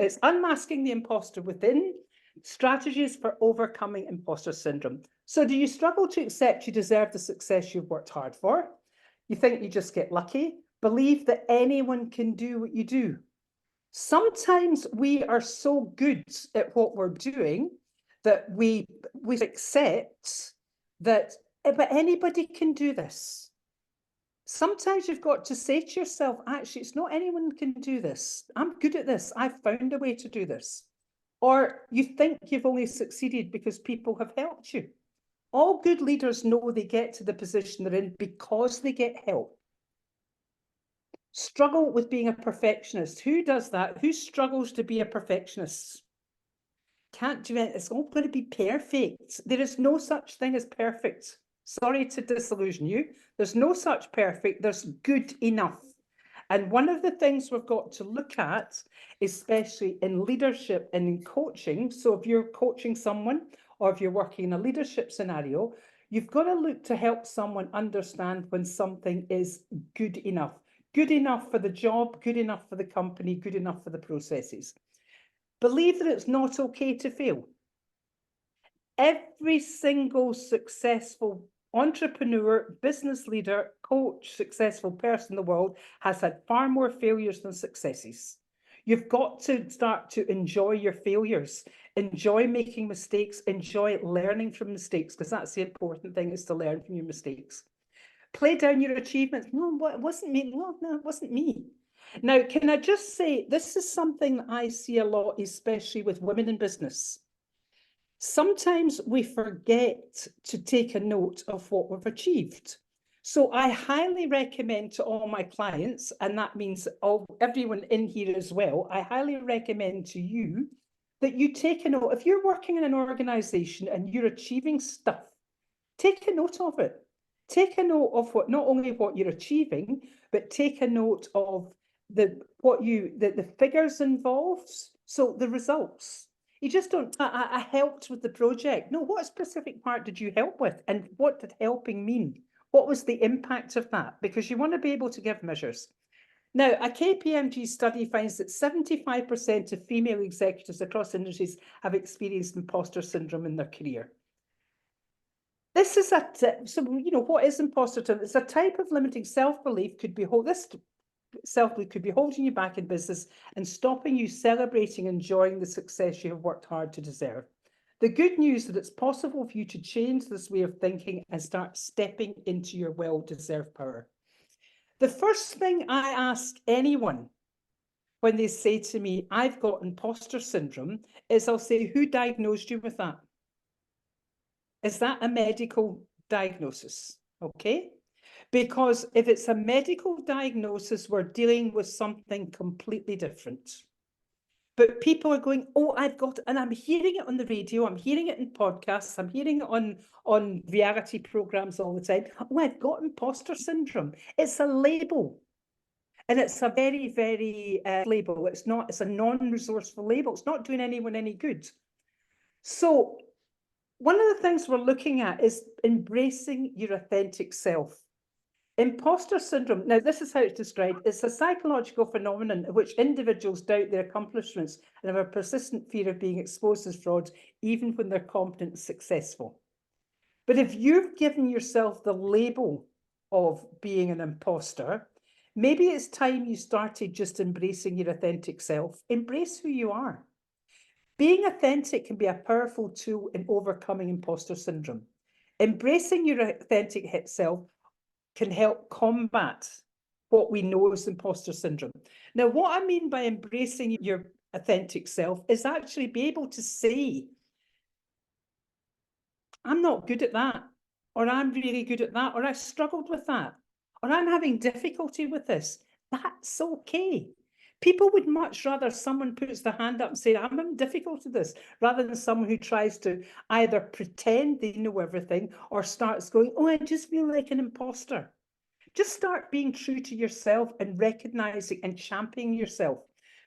It's Unmasking the Imposter Within, Strategies for Overcoming Imposter Syndrome. So do you struggle to accept you deserve the success you've worked hard for? You think you just get lucky? Believe that anyone can do what you do. Sometimes we are so good at what we're doing that we accept that, but anybody can do this. Sometimes you've got to say to yourself, actually, it's not anyone can do this. I'm good at this. I've found a way to do this. Or you think you've only succeeded because people have helped you. All good leaders know they get to the position they're in because they get help. Struggle with being a perfectionist. Who does that? Who struggles to be a perfectionist? Can't do it. It's all going to be perfect. There is no such thing as perfect. Sorry to disillusion you. There's no such perfect. There's good enough. And one of the things we've got to look at, especially in leadership and in coaching, so if you're coaching someone or if you're working in a leadership scenario, you've got to look to help someone understand when something is good enough. Good enough for the job, good enough for the company, good enough for the processes. Believe that it's not okay to fail. Every single successful entrepreneur, business leader, coach, successful person in the world has had far more failures than successes. You've got to start to enjoy your failures, enjoy making mistakes, enjoy learning from mistakes, because that's the important thing, is to learn from your mistakes. Play down your achievements. No, it wasn't me. No, it wasn't me. Now, can I just say, this is something I see a lot, especially with women in business. Sometimes we forget to take a note of what we've achieved. So I highly recommend to all my clients, and that means everyone in here as well, I highly recommend to you that you take a note. If you're working in an organization and you're achieving stuff, take a note of it. Take a note of not only what you're achieving, but take a note of the figures involved. So the results. You just don't, I helped with the project. No, what specific part did you help with? And what did helping mean? What was the impact of that? Because you want to be able to give measures. Now, a KPMG study finds that 75% of female executives across industries have experienced imposter syndrome in their career. This is what is imposter syndrome? It's a type of limiting self-belief could be holding you back in business and stopping you celebrating and enjoying the success you have worked hard to deserve. The good news is that it's possible for you to change this way of thinking and start stepping into your well-deserved power. The first thing I ask anyone when they say to me, I've got imposter syndrome, is I'll say, who diagnosed you with that? Is that a medical diagnosis? Okay. Because if it's a medical diagnosis, we're dealing with something completely different. But people are going, oh, I've got, and I'm hearing it on the radio, I'm hearing it in podcasts, I'm hearing it on reality programs all the time. Oh, I've got imposter syndrome. It's a label. And it's a very, very label. It's a non-resourceful label. It's not doing anyone any good. So one of the things we're looking at is embracing your authentic self. Imposter syndrome, now this is how it's described, it's a psychological phenomenon in which individuals doubt their accomplishments and have a persistent fear of being exposed as fraud, even when they're competent and successful. But if you've given yourself the label of being an imposter, maybe it's time you started just embracing your authentic self. Embrace who you are. Being authentic can be a powerful tool in overcoming imposter syndrome. Embracing your authentic self can help combat what we know as imposter syndrome. Now, what I mean by embracing your authentic self is actually be able to say, I'm not good at that, or I'm really good at that, or I struggled with that, or I'm having difficulty with this. That's okay. People would much rather someone puts their hand up and say, I'm having difficulty with this, rather than someone who tries to either pretend they know everything or starts going, oh, I just feel like an imposter. Just start being true to yourself and recognizing and championing yourself.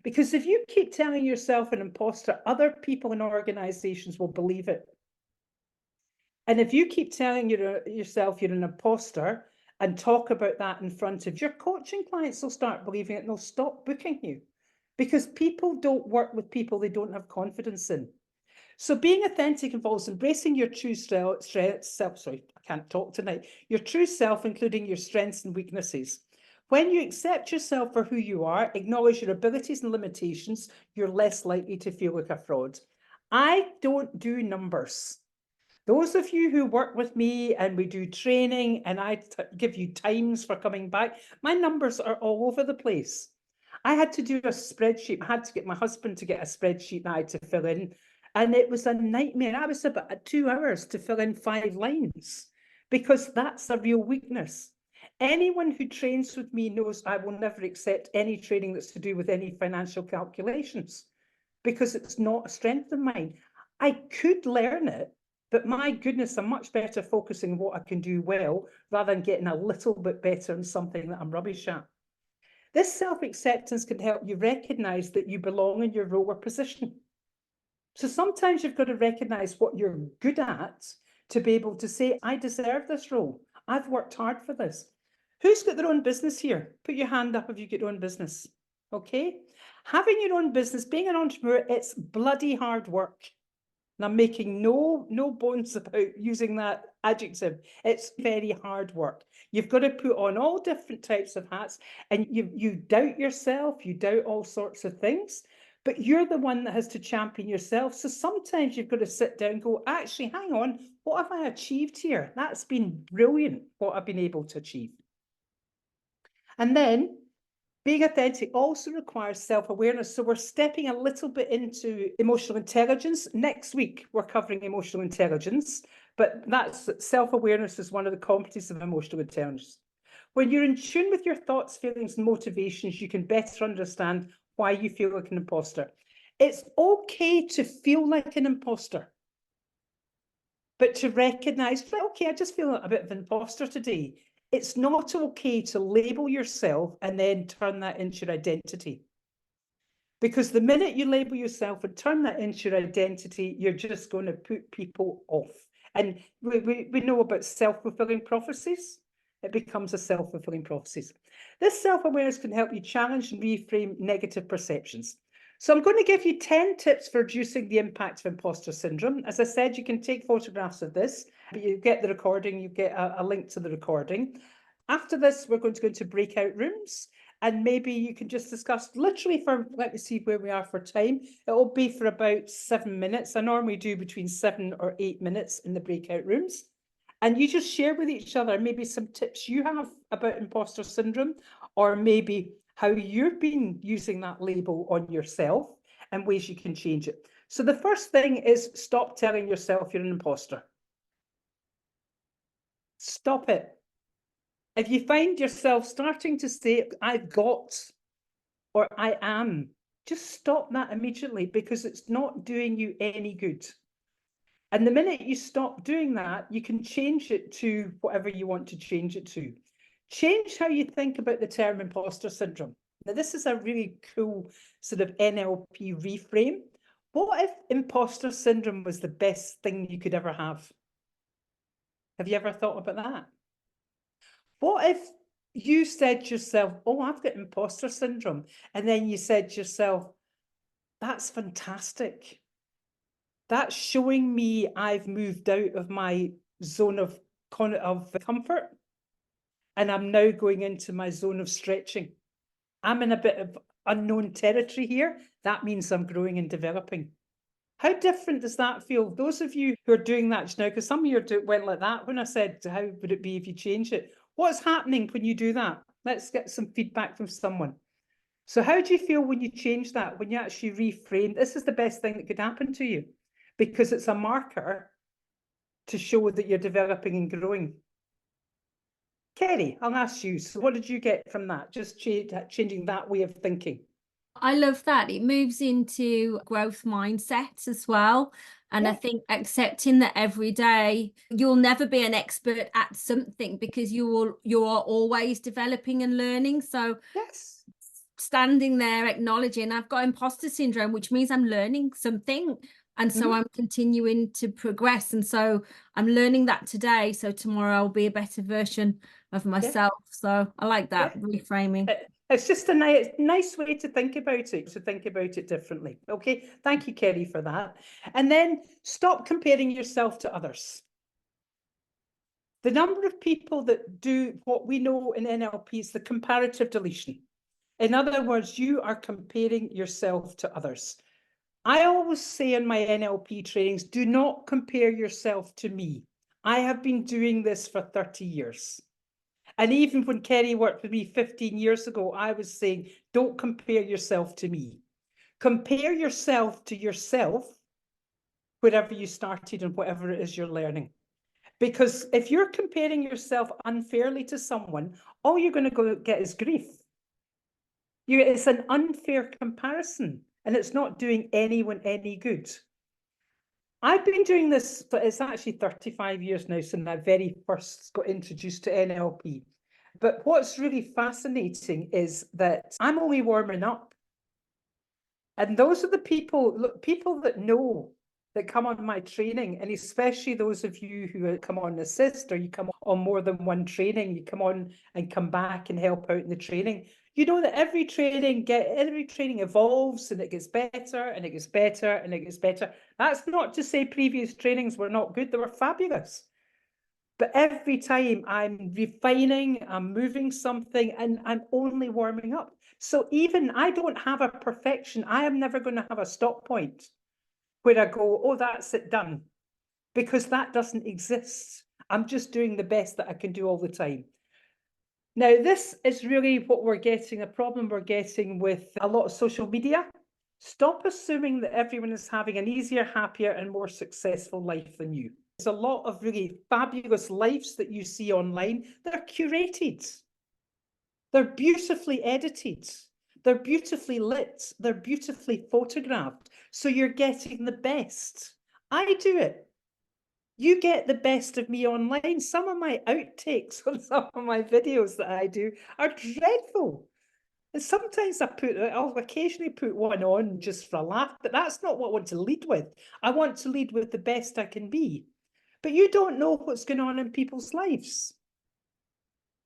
Because if you keep telling yourself an imposter, other people in organizations will believe it. And if you keep telling yourself you're an imposter and talk about that in front of your coaching clients, will start believing it and they'll stop booking you. because people don't work with people they don't have confidence in. So being authentic involves embracing your true self, sorry, I can't talk tonight, your true self, including your strengths and weaknesses. When you accept yourself for who you are, acknowledge your abilities and limitations, you're less likely to feel like a fraud. I don't do numbers. Those of you who work with me and we do training and I give you times for coming back, my numbers are all over the place. I had to do a spreadsheet. I had to get my husband to get a spreadsheet that I had to fill in. And it was a nightmare. I was about 2 hours to fill in 5 lines because that's a real weakness. Anyone who trains with me knows I will never accept any training that's to do with any financial calculations because it's not a strength of mine. I could learn it, but my goodness, I'm much better focusing on what I can do well rather than getting a little bit better in something that I'm rubbish at. This self-acceptance can help you recognize that you belong in your role or position. So sometimes you've got to recognize what you're good at to be able to say, I deserve this role. I've worked hard for this. Who's got their own business here? Put your hand up if you get your own business. Okay? Having your own business, being an entrepreneur, it's bloody hard work. And I'm making no bones about using that adjective. It's very hard work. You've got to put on all different types of hats, and you doubt yourself, you doubt all sorts of things, but you're the one that has to champion yourself. So sometimes you've got to sit down and go, actually, hang on, what have I achieved here? That's been brilliant, what I've been able to achieve. And then being authentic also requires self-awareness. So we're stepping a little bit into emotional intelligence. Next week, we're covering emotional intelligence, but that's self-awareness is one of the competencies of emotional intelligence. When you're in tune with your thoughts, feelings, and motivations, you can better understand why you feel like an imposter. It's okay to feel like an imposter, but to recognize, okay, I just feel a bit of an imposter today. It's not okay to label yourself and then turn that into your identity. Because the minute you label yourself and turn that into your identity, you're just going to put people off. And we know about self-fulfilling prophecies. It becomes a self-fulfilling prophecy. This self-awareness can help you challenge and reframe negative perceptions. So I'm going to give you 10 tips for reducing the impact of imposter syndrome. As I said, you can take photographs of this, but you get the recording, you get a link to the recording. After this, we're going to go into breakout rooms, and maybe you can just discuss literally for, let me see where we are for time. It will be for about 7 minutes. I normally do between 7 or 8 minutes in the breakout rooms. And you just share with each other maybe some tips you have about imposter syndrome, or maybe how you've been using that label on yourself and ways you can change it. So the first thing is stop telling yourself you're an imposter. Stop it. If you find yourself starting to say, I've got, or I am, just stop that immediately because it's not doing you any good. And the minute you stop doing that, you can change it to whatever you want to change it to. Change how you think about the term imposter syndrome. Now, this is a really cool sort of NLP reframe. What if imposter syndrome was the best thing you could ever have? Have you ever thought about that? What if you said to yourself, oh, I've got imposter syndrome, and then you said to yourself, that's fantastic. That's showing me I've moved out of my zone of comfort, and I'm now going into my zone of stretching. I'm in a bit of unknown territory here. That means I'm growing and developing. How different does that feel? Those of you who are doing that just now, because some of you went like that when I said, how would it be if you change it? What's happening when you do that? Let's get some feedback from someone. So how do you feel when you change that, when you actually reframe? This is the best thing that could happen to you because it's a marker to show that you're developing and growing. Kerry, I'll ask you, so what did you get from that? Just changing that way of thinking. I love that. It moves into growth mindsets as well. And I think accepting that every day you'll never be an expert at something because you are always developing and learning. So yes, standing there acknowledging I've got imposter syndrome, which means I'm learning something. And so I'm continuing to progress. And so I'm learning that today. So tomorrow I'll be a better version of myself. So I like that reframing. It's just a nice way to think about it differently. Okay, thank you, Kerry, for that. And then stop comparing yourself to others. The number of people that do what we know in NLP is the comparative deletion. In other words, you are comparing yourself to others. I always say in my NLP trainings, do not compare yourself to me. I have been doing this for 30 years. And even when Kerry worked with me 15 years ago, I was saying, don't compare yourself to me. Compare yourself to yourself, wherever you started and whatever it is you're learning. Because if you're comparing yourself unfairly to someone, all you're going to go get is grief. It's an unfair comparison, and it's not doing anyone any good. I've been doing this, but it's actually 35 years now since I very first got introduced to NLP. But what's really fascinating is that I'm only warming up. And those are the people that know, that come on my training, and especially those of you who come on assist, or you come on more than one training, you come on and come back and help out in the training. You know that every training evolves, and it gets better and it gets better and it gets better. That's not to say previous trainings were not good, they were fabulous. But every time I'm refining, I'm moving something, and I'm only warming up. So even I don't have a perfection. I am never going to have a stop point where I go, oh, that's it, done. Because that doesn't exist. I'm just doing the best that I can do all the time. Now, this is really what we're getting, a problem we're getting with a lot of social media. Stop assuming that everyone is having an easier, happier, and more successful life than you. There's a lot of really fabulous lives that you see online that are curated. They're beautifully edited. They're beautifully lit. They're beautifully photographed. So you're getting the best. I do it. You get the best of me online. Some of my outtakes on some of my videos that I do are dreadful. And sometimes I'll occasionally put one on just for a laugh, but that's not what I want to lead with. I want to lead with the best I can be. But you don't know what's going on in people's lives.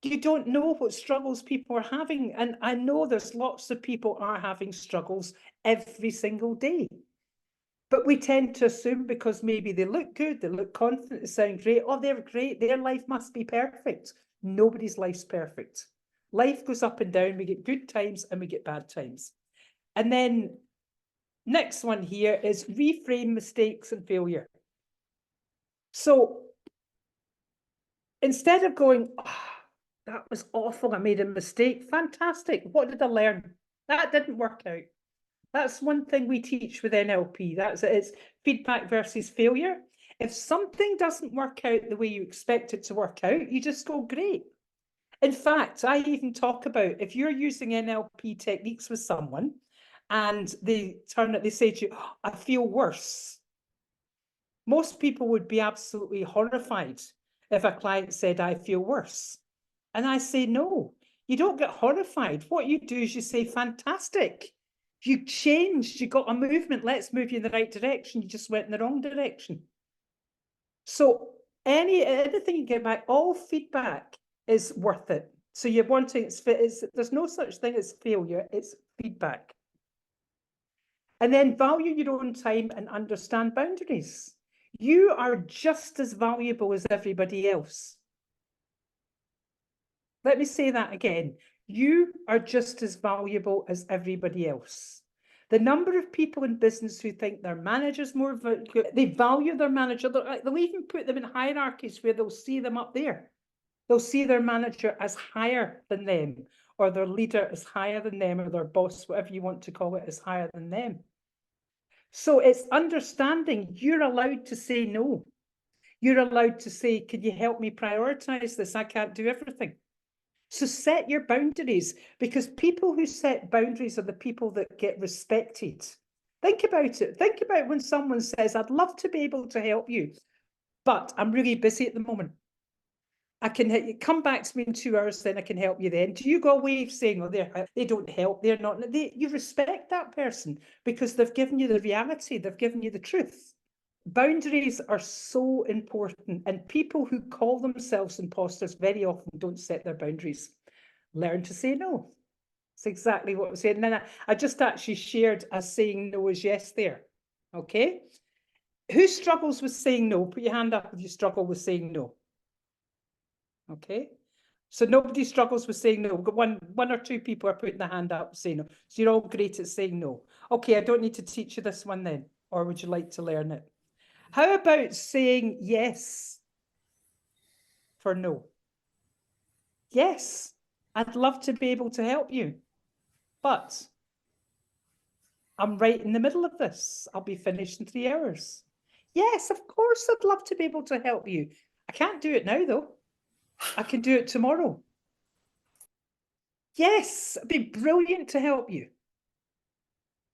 You don't know what struggles people are having. And I know there's lots of people are having struggles every single day. But we tend to assume because maybe they look good, they look confident, they sound great, oh, they're great, their life must be perfect. Nobody's life's perfect. Life goes up and down. We get good times and we get bad times. And then next one here is reframe mistakes and failure. So instead of going, oh, that was awful, I made a mistake, fantastic, what did I learn? That didn't work out. That's one thing we teach with NLP. It's feedback versus failure. If something doesn't work out the way you expect it to work out, you just go, great. In fact, I even talk about if you're using NLP techniques with someone and they say to you, oh, I feel worse. Most people would be absolutely horrified if a client said, I feel worse. And I say, no, you don't get horrified. What you do is you say, fantastic. You changed, you got a movement. Let's move you in the right direction. You just went in the wrong direction. So anything you get back, all feedback is worth it. So you're wanting, there's no such thing as failure, it's feedback. And then value your own time and understand boundaries. You are just as valuable as everybody else. Let me say that again. You are just as valuable as everybody else. The number of people in business who think their manager's more, they value their manager. They'll even put them in hierarchies where they'll see them up there. They'll see their manager as higher than them, or their leader is higher than them, or their boss, whatever you want to call it, is higher than them. So it's understanding you're allowed to say no. You're allowed to say, can you help me prioritize this? I can't do everything. So set your boundaries, because people who set boundaries are the people that get respected. Think about it. Think about when someone says, I'd love to be able to help you, but I'm really busy at the moment. I can come back to me in 2 hours, then I can help you then. Do you go away saying, oh, they don't help, they're not, you respect that person because they've given you the reality, they've given you the truth. Boundaries are so important, and people who call themselves imposters very often don't set their boundaries. Learn to say no. It's exactly what I'm saying. And then I just actually shared a saying no is yes there. Okay. Who struggles with saying no? Put your hand up if you struggle with saying no. Okay. So nobody struggles with saying no. We've got one or two people are putting their hand up saying no. So you're all great at saying no. Okay, I don't need to teach you this one then. Or would you like to learn it? How about saying yes for no? Yes, I'd love to be able to help you, but I'm right in the middle of this. I'll be finished in 3 hours. Yes, of course, I'd love to be able to help you. I can't do it now, though. I can do it tomorrow. Yes, it'd be brilliant to help you,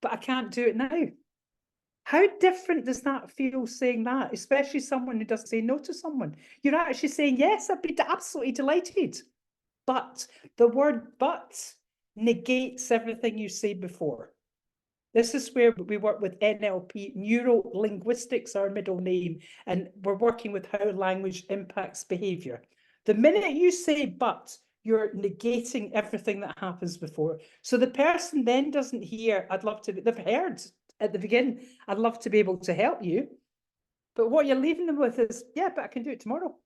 but I can't do it now. How different does that feel saying that, especially someone who doesn't say no to someone? You're actually saying, yes, I'd be absolutely delighted. But the word but negates everything you say before. This is where we work with NLP, neuro linguistics, our middle name, and we're working with how language impacts behavior. The minute you say but, you're negating everything that happens before. So the person then doesn't hear, I'd love to, they've heard at the beginning, I'd love to be able to help you. But what you're leaving them with is, yeah, but I can do it tomorrow.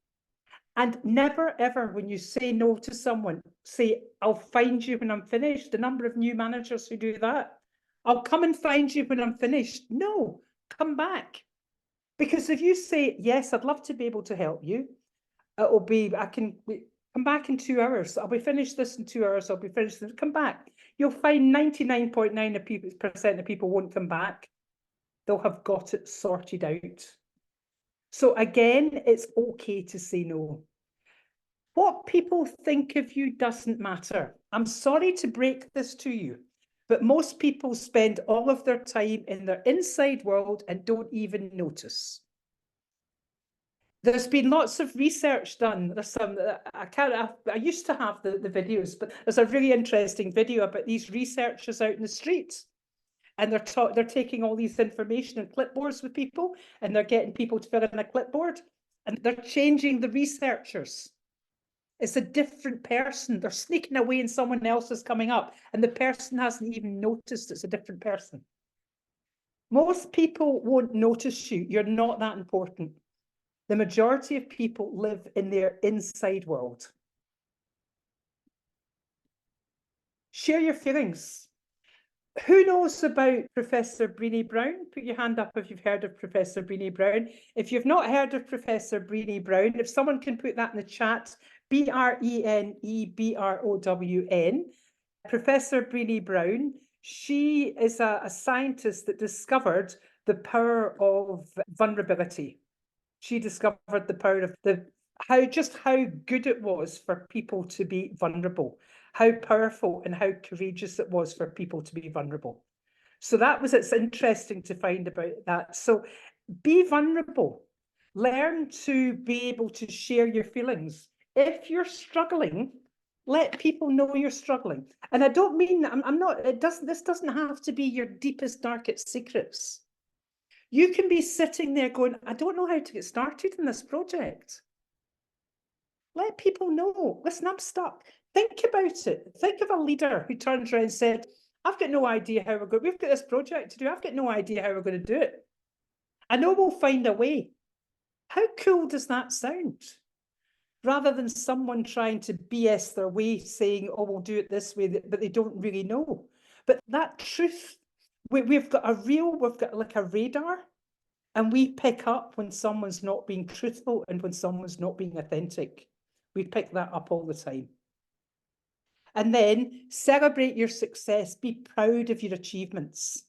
And never, ever, when you say no to someone, say, I'll find you when I'm finished. The number of new managers who do that. I'll come and find you when I'm finished. No, come back. Because if you say, yes, I'd love to be able to help you, it'll be, I can come back in 2 hours. I'll be finished this in 2 hours. I'll be finished. Come back. You'll find 99.9% of people won't come back. They'll have got it sorted out. So again, it's okay to say no. What people think of you doesn't matter. I'm sorry to break this to you, but most people spend all of their time in their inside world and don't even notice. There's been lots of research done. There's some, I used to have the videos, but there's a really interesting video about these researchers out in the street. And they're taking all these information and clipboards with people, and they're getting people to fill in a clipboard, and they're changing the researchers. It's a different person. They're sneaking away and someone else is coming up, and the person hasn't even noticed it's a different person. Most people won't notice you. You're not that important. The majority of people live in their inside world. Share your feelings. Who knows about Professor Brené Brown? Put your hand up if you've heard of Professor Brené Brown. If you've not heard of Professor Brené Brown, if someone can put that in the chat, Breneebrown. Professor Brené Brown, she is a scientist that discovered the power of vulnerability. She discovered the power of how good it was for people to be vulnerable, how powerful and how courageous it was for people to be vulnerable. So it's interesting to find about that. So be vulnerable, learn to be able to share your feelings. If you're struggling, let people know you're struggling. And I don't mean, this doesn't have to be your deepest, darkest secrets. You can be sitting there going, I don't know how to get started in this project. Let people know. Listen, I'm stuck. Think about it. Think of a leader who turns around and said, I've got no idea how we've got this project to do. I've got no idea how we're going to do it. I know we'll find a way. How cool does that sound? Rather than someone trying to BS their way saying, oh, we'll do it this way, but they don't really know. But that truth, we've got like a radar. And we pick up when someone's not being truthful and when someone's not being authentic. We pick that up all the time. And then celebrate your success. Be proud of your achievements.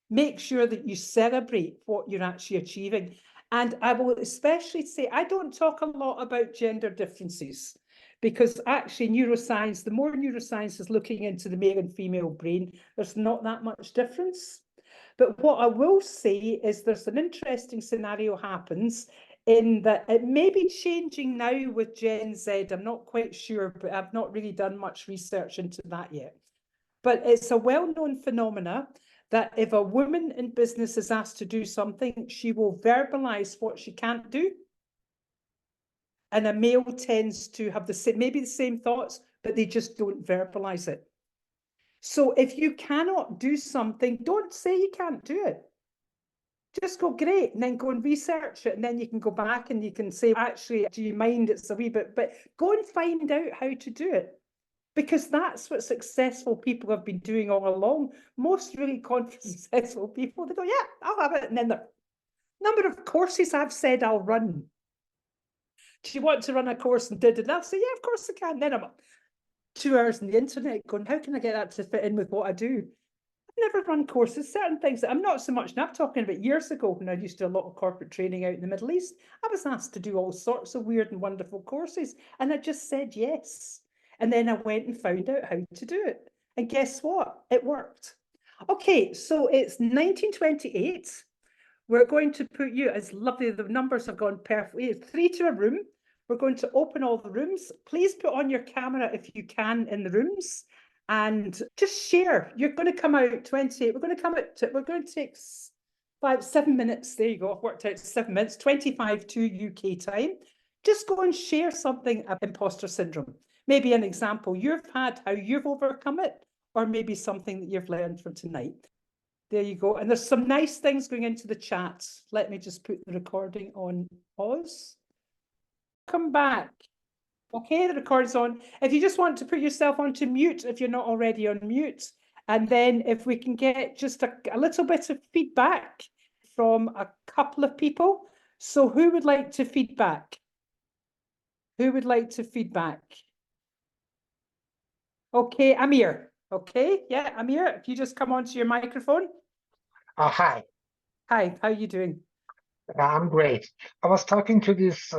Make sure that you celebrate what you're actually achieving. And I will especially say, I don't talk a lot about gender differences because actually neuroscience, the more neuroscience is looking into the male and female brain, there's not that much difference. But what I will say is there's an interesting scenario happens in that it may be changing now with Gen Z. I'm not quite sure, but I've not really done much research into that yet. But it's a well-known phenomena that if a woman in business is asked to do something, she will verbalize what she can't do. And a male tends to have maybe the same thoughts, but they just don't verbalize it. So if you cannot do something, don't say you can't do it. Just go, great, and then go and research it, and then you can go back and you can say, actually, do you mind it's a wee bit, but go and find out how to do it, because that's what successful people have been doing all along. Most really confident, successful people, they go, yeah, I'll have it, and then the number of courses I've said I'll run. Do you want to run a course and did it? I'll say, yeah, of course I can. Then I'm 2 hours on the internet going, how can I get that to fit in with what I do? Never run courses, certain things that I'm not so much now. I'm talking about years ago when I used to do a lot of corporate training out in the Middle East. I was asked to do all sorts of weird and wonderful courses, and I just said yes. And then I went and found out how to do it. And guess what? It worked. Okay, so it's 1928. We're going to put you, as lovely, the numbers have gone perfectly. It's 3 to a room. We're going to open all the rooms. Please put on your camera if you can in the rooms. And just share. You're going to come out 28. We're going to come out. We're going to take 7 minutes. There you go. I've worked out 7 minutes. 25 to UK time. Just go and share something about imposter syndrome. Maybe an example you've had, how you've overcome it, or maybe something that you've learned from tonight. There you go. And there's some nice things going into the chat. Let me just put the recording on pause. Come back. Okay, the record's on. If you just want to put yourself onto mute, if you're not already on mute, and then if we can get just a little bit of feedback from a couple of people. So who would like to feedback? Who would like to feedback? Okay, Amir. Okay, yeah, Amir, if you just come onto your microphone. Hi, Hi, how are you doing? I'm great. I was talking to this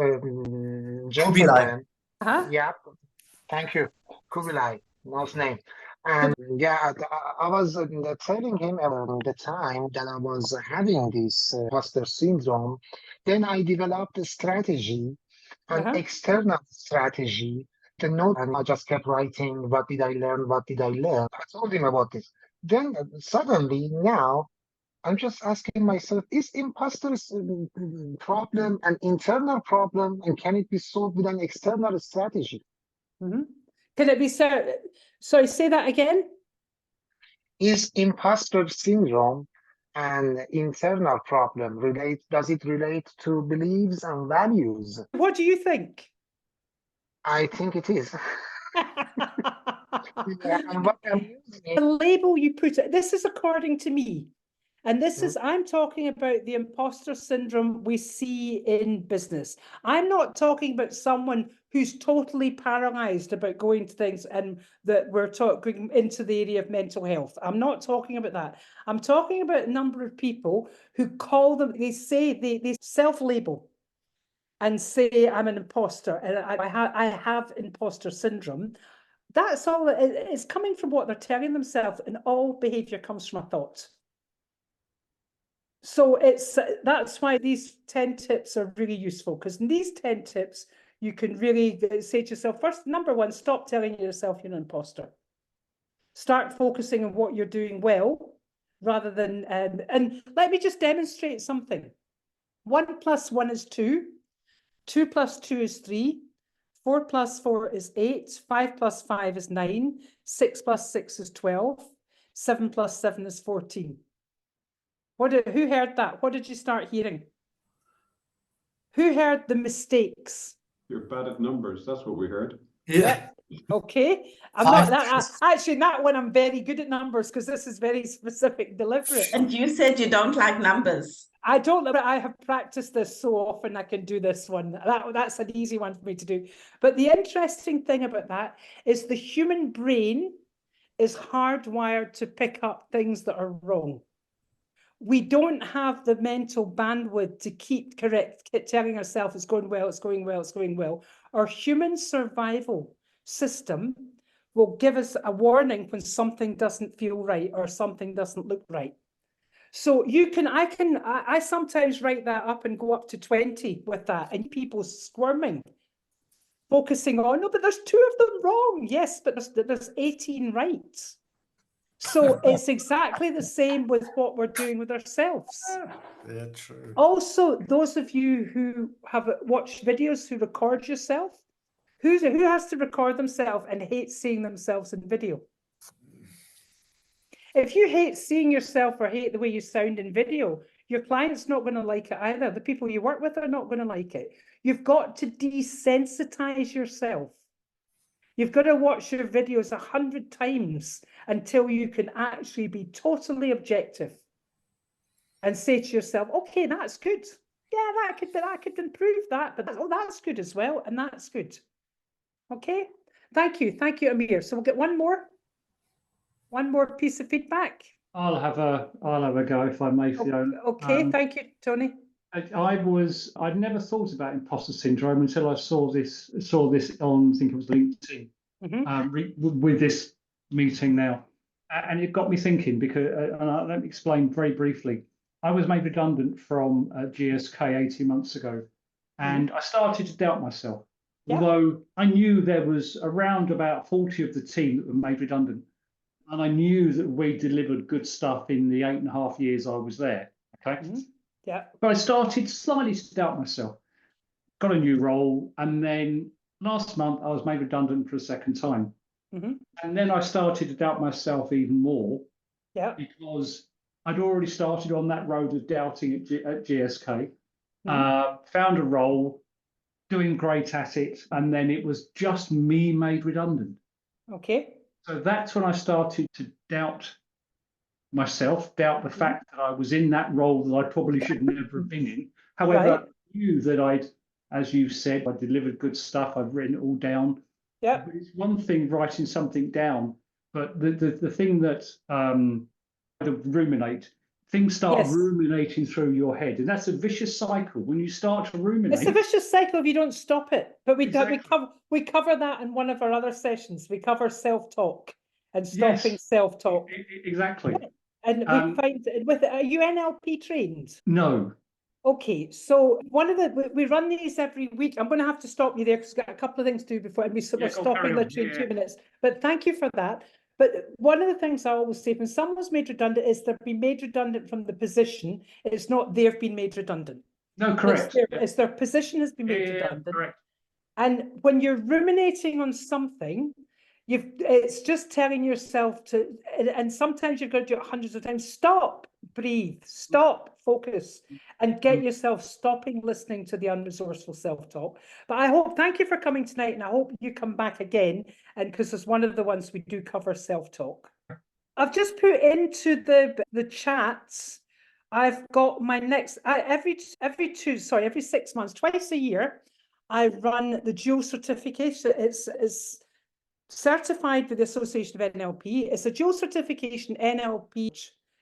gentleman. Yeah, thank you. Kubilai, nice name. And yeah, I was telling him about the time that I was having this imposter syndrome. Then I developed a strategy, an external strategy, the note, and I just kept writing, what did I learn? What did I learn? I told him about this. Then suddenly now, I'm just asking myself, is imposter problem an internal problem, and can it be solved with an external strategy? Can it be, sorry, say that again? Is imposter syndrome an internal problem? Does it relate to beliefs and values? What do you think? I think it is. Yeah, and what I'm using The label you put it, this is according to me. And this is, Mm. I'm talking about the imposter syndrome we see in business. I'm not talking about someone who's totally paralyzed about going to things and that we're talking into the area of mental health. I'm not talking about that. I'm talking about a number of people who call them, they say they self-label and say, I'm an imposter and I have imposter syndrome. That's all, it's coming from what they're telling themselves, and all behavior comes from a thought. So that's why these 10 tips are really useful, because in these 10 tips, you can really say to yourself, first, number one, stop telling yourself you're an imposter. Start focusing on what you're doing well, rather than, and let me just demonstrate something. 1 + 1 is 2, 2 + 2 is 3, 4 + 4 is 8, 5 + 5 is 9, 6 + 6 is 12, 7 + 7 is 14. Who heard that? What did you start hearing? Who heard the mistakes? You're bad at numbers. That's what we heard. Yeah. Okay. I'm not that. Actually, that one I'm very good at numbers, because this is very specific, deliberate. And you said you don't like numbers. I don't, but I have practiced this so often I can do this one. That's an easy one for me to do. But the interesting thing about that is the human brain is hardwired to pick up things that are wrong. We don't have the mental bandwidth to keep telling ourselves it's going well, it's going well, it's going well. Our human survival system will give us a warning when something doesn't feel right or something doesn't look right. So I sometimes write that up and go up to 20 with that, and people squirming, focusing on, no, but there's 2 of them wrong. Yes, but there's 18 right. So it's exactly the same with what we're doing with ourselves. Yeah, true. Also, those of you who have watched videos, who record yourself, who has to record themselves and hates seeing themselves in video? If you hate seeing yourself or hate the way you sound in video, your client's not going to like it either. The people you work with are not going to like it. You've got to desensitize yourself. You've got to watch your videos 100 times until you can actually be totally objective and say to yourself, okay, that's good. Yeah, that could improve that, but that's good as well, and that's good. Okay, thank you, Amir. So we'll get one more piece of feedback. I'll have a go if I may, Fiona. Okay, thank you, Tony. I'd never thought about imposter syndrome until I saw this on, I think it was LinkedIn, with this meeting now, and it got me thinking because let me explain very briefly. I was made redundant from GSK 18 months ago, and I started to doubt myself. Although I knew there was around about 40 of the team that were made redundant, and I knew that we delivered good stuff in the 8.5 years I was there. Okay. Yeah. But I started slightly to doubt myself. Got a new role, and then last month I was made redundant for a second time. And then I started to doubt myself even more. Yeah. Because I'd already started on that road of doubting at GSK. Found a role, doing great at it, and then it was just me made redundant. Okay. So that's when I started to doubt myself, doubt the fact that I was in that role that I probably should never have been in. However, I knew that I'd, as you said, I delivered good stuff. I've written it all down. Yeah. But it's one thing writing something down, but the thing that ruminate. Things start ruminating through your head, and that's a vicious cycle. When you start to ruminate, it's a vicious cycle if you don't stop it. But we cover that in one of our other sessions. We cover self-talk and stopping self-talk. Exactly. And we find with are you NLP trained? No. Okay, so we run these every week. I'm going to have to stop you there because we've got a couple of things to do before, and we're stopping literally in 2 minutes. But thank you for that. But one of the things I always say when someone's made redundant is they've been made redundant from the position. It's not they've been made redundant. No, correct. It's their position has been made redundant. Correct. And when you're ruminating on something, it's just telling yourself to, and sometimes you're going to do it hundreds of times. Stop, breathe, stop, focus, and get yourself stopping listening to the unresourceful self-talk. But thank you for coming tonight, and I hope you come back again, and because it's one of the ones we do cover self-talk. I've just put into the chats. I've got my next every 6 months, twice a year, I run the dual certification. It's certified with the Association of NLP. It's a dual certification NLP.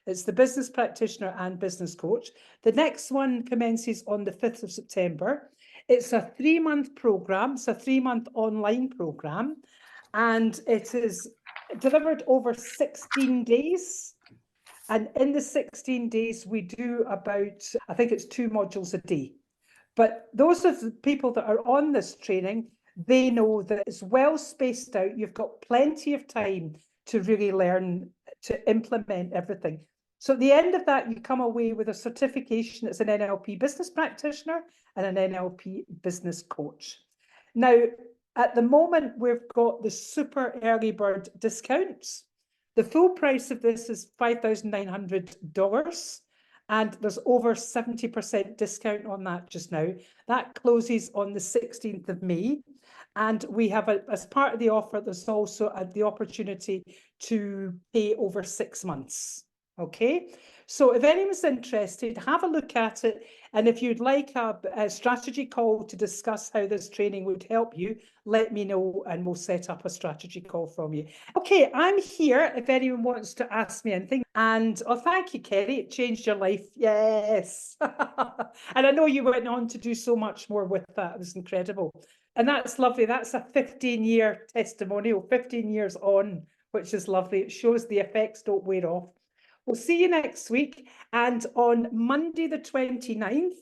It's the business practitioner and business coach. The next one commences on the 5th of September. It's a 3-month program. It's a 3-month online program, and it is delivered over 16 days. And in the 16 days, we do about, I think it's 2 modules a day. But those of the people that are on this training, they know that it's well spaced out. You've got plenty of time to really learn to implement everything. So at the end of that, you come away with a certification. It's an NLP business practitioner and an NLP business coach. Now, at the moment, we've got the super early bird discounts. The full price of this is $5,900. And there's over 70% discount on that just now. That closes on the 16th of May. And we have, as part of the offer, there's also the opportunity to pay over 6 months. Okay, so if anyone's interested, have a look at it. And if you'd like a strategy call to discuss how this training would help you, let me know and we'll set up a strategy call from you. Okay, I'm here if anyone wants to ask me anything. And thank you, Kerry. It changed your life. Yes. And I know you went on to do so much more with that. It was incredible. And that's lovely. That's a 15-year testimonial, 15 years on, which is lovely. It shows the effects don't wear off. We'll see you next week. And on Monday, the 29th,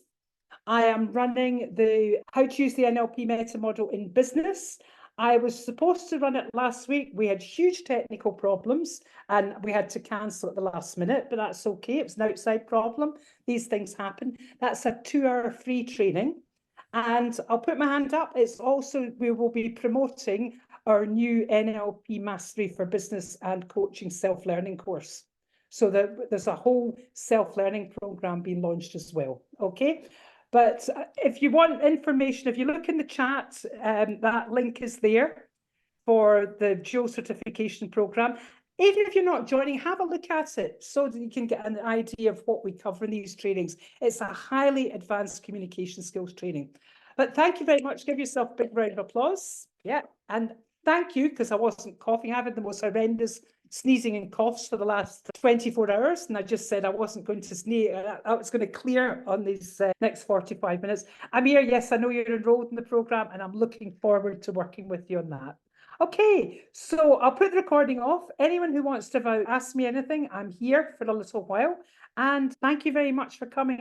I am running the How to Use the NLP Meta Model in Business. I was supposed to run it last week. We had huge technical problems and we had to cancel at the last minute, but that's okay. It was an outside problem. These things happen. That's a 2-hour free training. And I'll put my hand up. It's also, we will be promoting our new NLP Mastery for Business and Coaching Self-Learning course. So there's a whole self-learning program being launched as well. Okay. But if you want information, if you look in the chat, that link is there for the dual certification program. Even if you're not joining, have a look at it so that you can get an idea of what we cover in these trainings. It's a highly advanced communication skills training. But thank you very much. Give yourself a big round of applause. Yeah. And thank you, because I wasn't coughing. I've had the most horrendous sneezing and coughs for the last 24 hours. And I just said I wasn't going to sneeze. I was going to clear on these next 45 minutes. Amir, yes, I know you're enrolled in the program and I'm looking forward to working with you on that. Okay, so I'll put the recording off. Anyone who wants to ask me anything, I'm here for a little while. And thank you very much for coming.